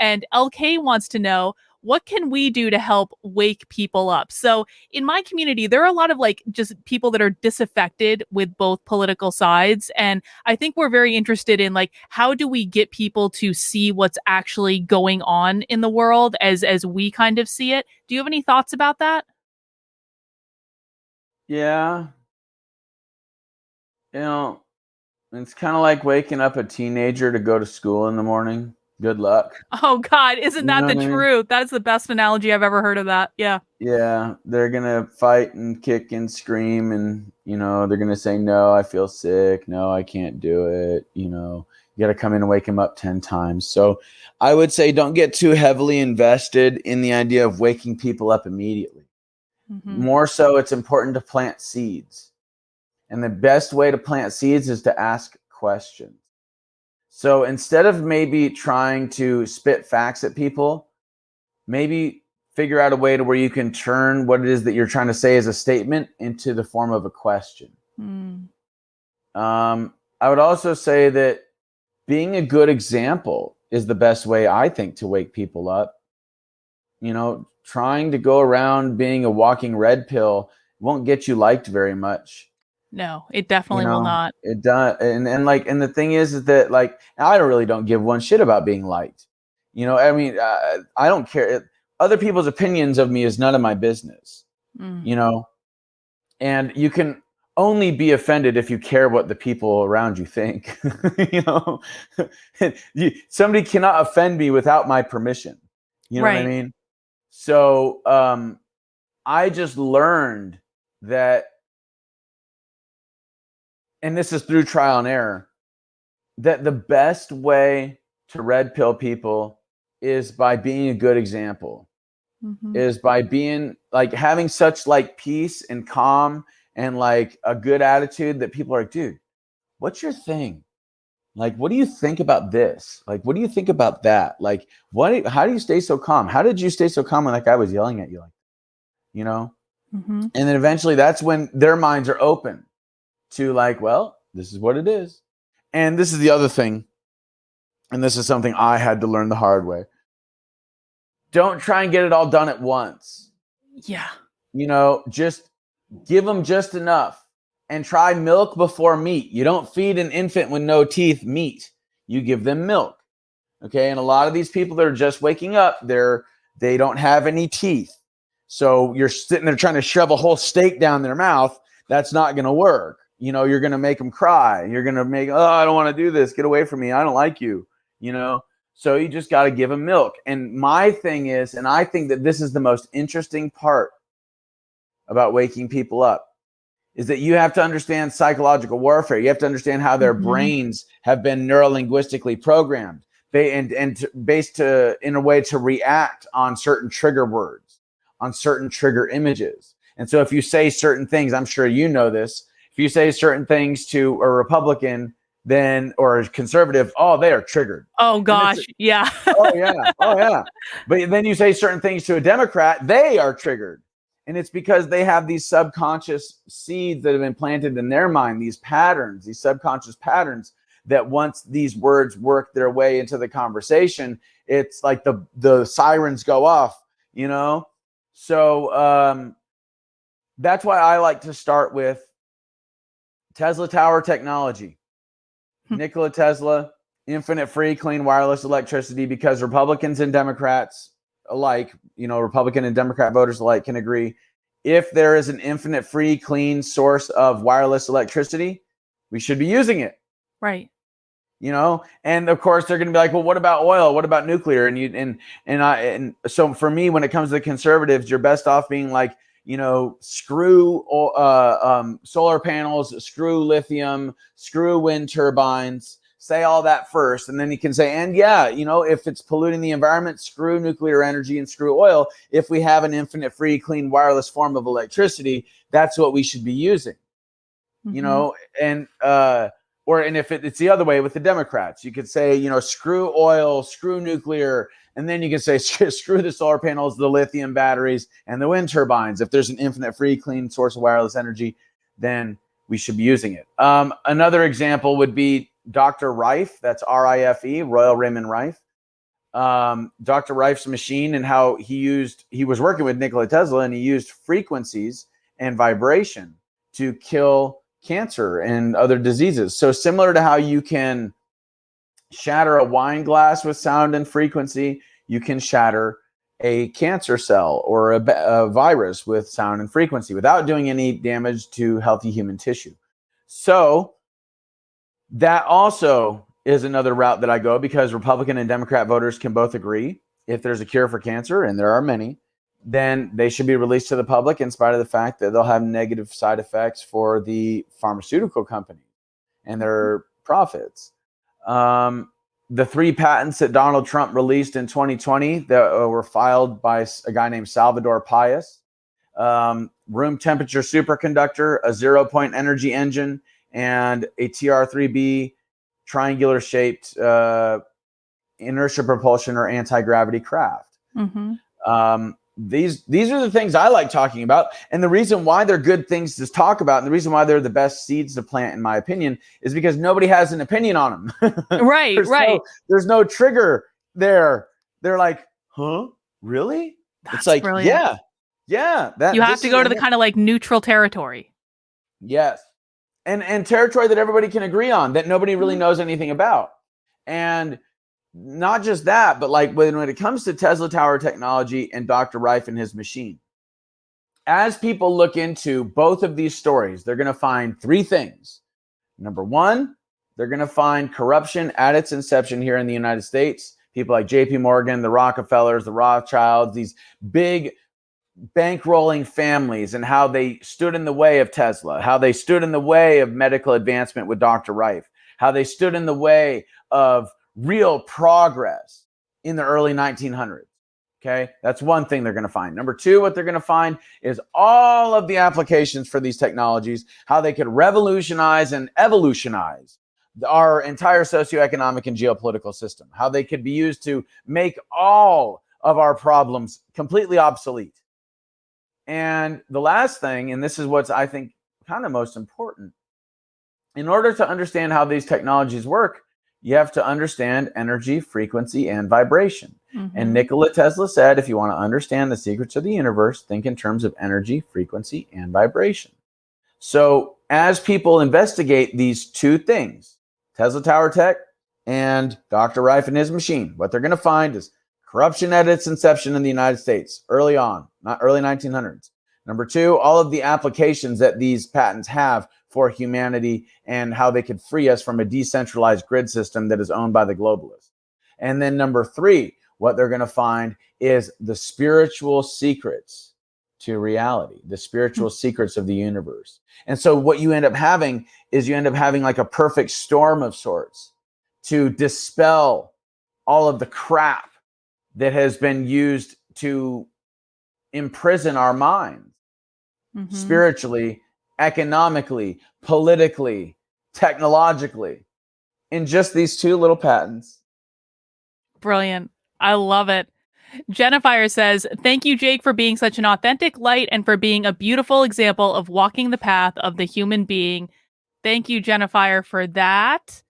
And LK wants to know, what can we do to help wake people up? So in my community, there are a lot of like just people that are disaffected with both political sides. And I think we're very interested in like, how do we get people to see what's actually going on in the world as we kind of see it? Do you have any thoughts about that? Yeah. You know, it's kind of like waking up a teenager to go to school in the morning. Good luck. Oh God, isn't You that know the what I mean? truth? That is the best analogy I've ever heard of that. Yeah. Yeah, they're gonna fight and kick and scream, and they're gonna say, "No, I feel sick. No, I can't do it." You got to come in and wake them up 10 times. So, I would say don't get too heavily invested in the idea of waking people up immediately. Hmm. More so, it's important to plant seeds, and the best way to plant seeds is to ask questions. So instead of maybe trying to spit facts at people, maybe figure out a way to where you can turn what it is that you're trying to say as a statement into the form of a question. Mm. I would also say that being a good example is the best way, I think, to wake people up. Trying to go around being a walking red pill won't get you liked very much. No, it definitely will not. It does. And the thing is that like, I don't give one shit about being liked. I mean, I don't care. Other people's opinions of me is none of my business. Mm. you know and you can only be offended if you care what the people around you think. you know Somebody cannot offend me without my permission. You know what I Right. mean? So I just learned that, and this is through trial and error, that the best way to red pill people is by being a good example, Hmm. is by being like having such like peace and calm and like a good attitude that people are like, dude, what's your thing? Like, what do you think about this? Like, what do you think about that? Like, how do you stay so calm? How did you stay so calm when that guy was yelling at you? Like, you know? Hmm. And then eventually that's when their minds are open to like, well, this is what it is. And this is the other thing. And this is something I had to learn the hard way. Don't try and get it all done at once. Yeah. Just give them just enough, and try milk before meat. You don't feed an infant with no teeth meat. You give them milk. Okay. And a lot of these people that are just waking up, they don't have any teeth. So you're sitting there trying to shove a whole steak down their mouth. That's not going to work. You're going to make them cry. You're going to make, oh, I don't want to do this. Get away from me. I don't like you. You know, so you just got to give them milk. And my thing is, and I think that this is the most interesting part about waking people up, is that you have to understand psychological warfare. You have to understand how their Hmm. brains have been neurolinguistically programmed, based in a way to react on certain trigger words, on certain trigger images. And so if you say certain things, I'm sure you know this, if you say certain things to a Republican, then, or a conservative, oh, they are triggered. Oh And it's, gosh. Yeah. oh yeah, oh yeah. But then you say certain things to a Democrat, they are triggered. And it's because they have these subconscious seeds that have been planted in their mind, these patterns, these subconscious patterns, that once these words work their way into the conversation, it's like the sirens go off, you know? So that's why I like to start with Tesla Tower technology. Nikola Tesla, infinite free, clean, wireless electricity, because Republicans and Democrats alike, Republican and Democrat voters alike can agree, if there is an infinite free, clean source of wireless electricity, we should be using it. Right. And of course they're going to be like, well, what about oil? What about nuclear? And so for me, when it comes to the conservatives, you're best off being like, screw solar panels, screw lithium, screw wind turbines. Say all that first, and then you can say, and yeah, if it's polluting the environment, screw nuclear energy and screw oil. If we have an infinite free, clean, wireless form of electricity, that's what we should be using. Hmm. And if it's the other way with the Democrats, you could say, screw oil, screw nuclear, and then you can say, screw the solar panels, the lithium batteries, and the wind turbines. If there's an infinite free, clean source of wireless energy, then we should be using it. Another example would be Dr. Rife. That's Rife, Royal Raymond Rife. Dr. Reif's machine and how he was working with Nikola Tesla, and he used frequencies and vibration to kill cancer and other diseases. So similar to how you can shatter a wine glass with sound and frequency, you can shatter a cancer cell or a virus with sound and frequency without doing any damage to healthy human tissue. So that also is another route that I go, because Republican and Democrat voters can both agree if there's a cure for cancer, and there are many, then they should be released to the public, in spite of the fact that they'll have negative side effects for the pharmaceutical company and their profits. The 3 patents that Donald Trump released in 2020 that were filed by a guy named Salvador Payas, room temperature superconductor, a 0-point energy engine, and a TR3B triangular shaped inertia propulsion or anti-gravity craft. These are the things I like talking about, and the reason why they're good things to talk about, and the reason why they're the best seeds to plant, in my opinion, is because nobody has an opinion on them. Right, right. There's no trigger there. They're like, huh? Really? That's it's like, brilliant. yeah. You have to go to the kind of like neutral territory. Yes. And territory that everybody can agree on, that nobody really knows anything about. And not just that, but like when it comes to Tesla Tower technology and Dr. Reif and his machine, as people look into both of these stories, they're going to find 3 things. Number 1, they're going to find corruption at its inception here in the United States. People like JP Morgan, the Rockefellers, the Rothschilds, these big bankrolling families, and how they stood in the way of Tesla, how they stood in the way of medical advancement with Dr. Reif, how they stood in the way of real progress in the early 1900s. Okay, that's one thing they're going to find. Number 2, what they're going to find is all of the applications for these technologies, how they could revolutionize and evolutionize our entire socioeconomic and geopolitical system, how they could be used to make all of our problems completely obsolete. And the last thing, and this is what's, I think, kind of most important, in order to understand how these technologies work, you have to understand energy, frequency, and vibration. And Nikola Tesla said, if you want to understand the secrets of the universe, think in terms of energy, frequency, and vibration. So as people investigate these 2 things, Tesla Tower Tech and Dr. Reif and his machine, what they're going to find is corruption at its inception in the United States, early on, not early 1900s. Number 2, all of the applications that these patents have for humanity and how they could free us from a decentralized grid system that is owned by the globalists. And then number 3, what they're going to find is the spiritual secrets to reality, the spiritual secrets of the universe. And so what you end up having is like a perfect storm of sorts to dispel all of the crap that has been used to imprison our minds spiritually, economically, politically, technologically, in just these 2 little patents. Brilliant. I love it. Jennifer says, thank you, Jake, for being such an authentic light and for being a beautiful example of walking the path of the human being. Thank you, Jennifer, for that.